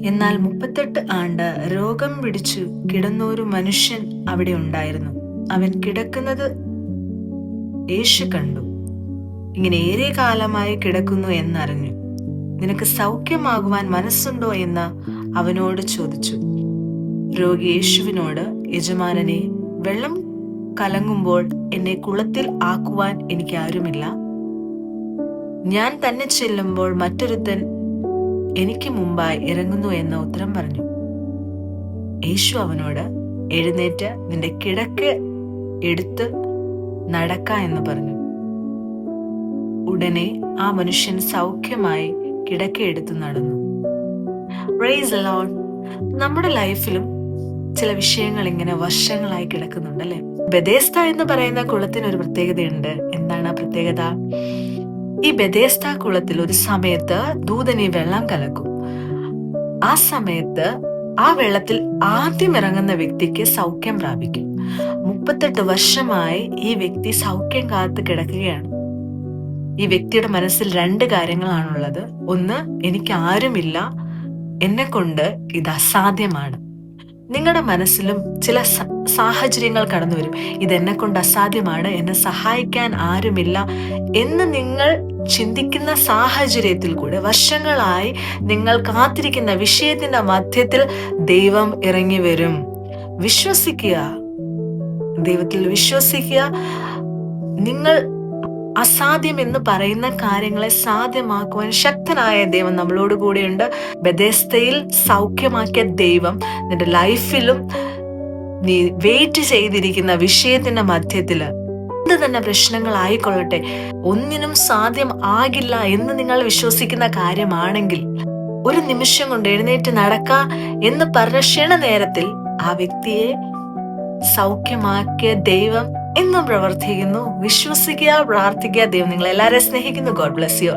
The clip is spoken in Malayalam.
എന്നാൽ 38 ആണ്ട് രോഗം പിടിച്ചു കിടന്നൊരു മനുഷ്യൻ അവിടെ ഉണ്ടായിരുന്നു. അവൻ കിടക്കുന്നത് യേശു കണ്ടു. ഇങ്ങനെ ഏറെ കാലമായി കിടക്കുന്നു എന്നറിഞ്ഞു. നിനക്ക് സൗഖ്യമാകുവാൻ മനസ്സുണ്ടോ എന്ന് അവനോട് ചോദിച്ചു. രോഗി യേശുവിനോട്, യജമാനനെ, വെള്ളം കലങ്ങുമ്പോൾ എന്നെ കുളത്തിൽ ആക്കുവാൻ എനിക്ക് ആരുമില്ല. ഞാൻ തന്നെ ചെല്ലുമ്പോൾ മറ്റൊരുത്തൻ എനിക്ക് മുമ്പായി ഇറങ്ങുന്നു എന്ന് ഉത്തരം പറഞ്ഞു. യേശു അവനോട്, എഴുന്നേറ്റ് നിന്റെ കിടക്ക എടുത്ത് നടക്ക എന്ന് പറഞ്ഞു. ഉടനെ ആ മനുഷ്യൻ സൗഖ്യമായി കിടക്കയെടുത്ത് നടന്നു. Praise the Lord. നമ്മുടെ ലൈഫിലും ചില വിഷയങ്ങൾ ഇങ്ങനെ വർഷങ്ങളായി കിടക്കുന്നുണ്ട് അല്ലെ? ബെഥേസ്ത എന്ന് പറയുന്ന കുളത്തിന് ഒരു പ്രത്യേകതയുണ്ട്. എന്താണ് ആ പ്രത്യേകത? ഈ ബെഥേസ്ത കുളത്തിൽ ഒരു സമയത്ത് ദൂതൻ ഈ വെള്ളം കലക്കും. ആ സമയത്ത് ആ വെള്ളത്തിൽ ആദ്യം ഇറങ്ങുന്ന വ്യക്തിക്ക് സൗഖ്യം പ്രാപിക്കും. 38 വർഷമായി ഈ വ്യക്തി സൗഖ്യം കാത്ത് കിടക്കുകയാണ്. ഈ വ്യക്തിയുടെ മനസ്സിൽ 2 കാര്യങ്ങളാണുള്ളത്. ഒന്ന്, എനിക്ക് ആരുമില്ല, എന്നെ കൊണ്ട് ഇത് അസാധ്യമാണ്. നിങ്ങളുടെ മനസ്സിലും ചില സാഹചര്യങ്ങൾ കടന്നു വരും. ഇതെന്നെ കൊണ്ട് അസാധ്യമാണ്, എന്നെ സഹായിക്കാൻ ആരുമില്ല എന്ന് നിങ്ങൾ ചിന്തിക്കുന്ന സാഹചര്യത്തിൽ കൂടെ വർഷങ്ങളായി നിങ്ങൾ കാത്തിരിക്കുന്ന വിഷയത്തിന്റെ മധ്യത്തിൽ ദൈവം ഇറങ്ങി വരും. വിശ്വസിക്കുക, ദൈവത്തിൽ വിശ്വസിക്കുക. നിങ്ങൾ അസാധ്യം എന്ന് പറയുന്ന കാര്യങ്ങളെ സാധ്യമാക്കുവാൻ ശക്തനായ ദൈവം നമ്മളോട് കൂടെയുണ്ട്. ബെഥേസ്തയിൽ സൗഖ്യമാക്കിയ ദൈവം നിന്റെ ലൈഫിലും നീ വെയിറ്റ് ചെയ്തിരിക്കുന്ന വിഷയത്തിന്റെ മധ്യത്തില് എന്ത് തന്നെ പ്രശ്നങ്ങളായിക്കൊള്ളട്ടെ, ഒന്നിനും സാധ്യം ആകില്ല എന്ന് നിങ്ങൾ വിശ്വസിക്കുന്ന കാര്യമാണെങ്കിൽ ഒരു നിമിഷം കൊണ്ട് എഴുന്നേറ്റ് നടക്ക എന്ന് പറഞ്ഞ ക്ഷണനേരത്തിൽ ആ വ്യക്തിയെ സൗഖ്യമാക്കിയ ദൈവം എന്നും പ്രവർത്തിക്കുന്നു. വിശ്വസിക്കുക, പ്രാർത്ഥിക്കുക. ദൈവം നിങ്ങളെല്ലാവരെയും സ്നേഹിക്കുന്നു. God bless you.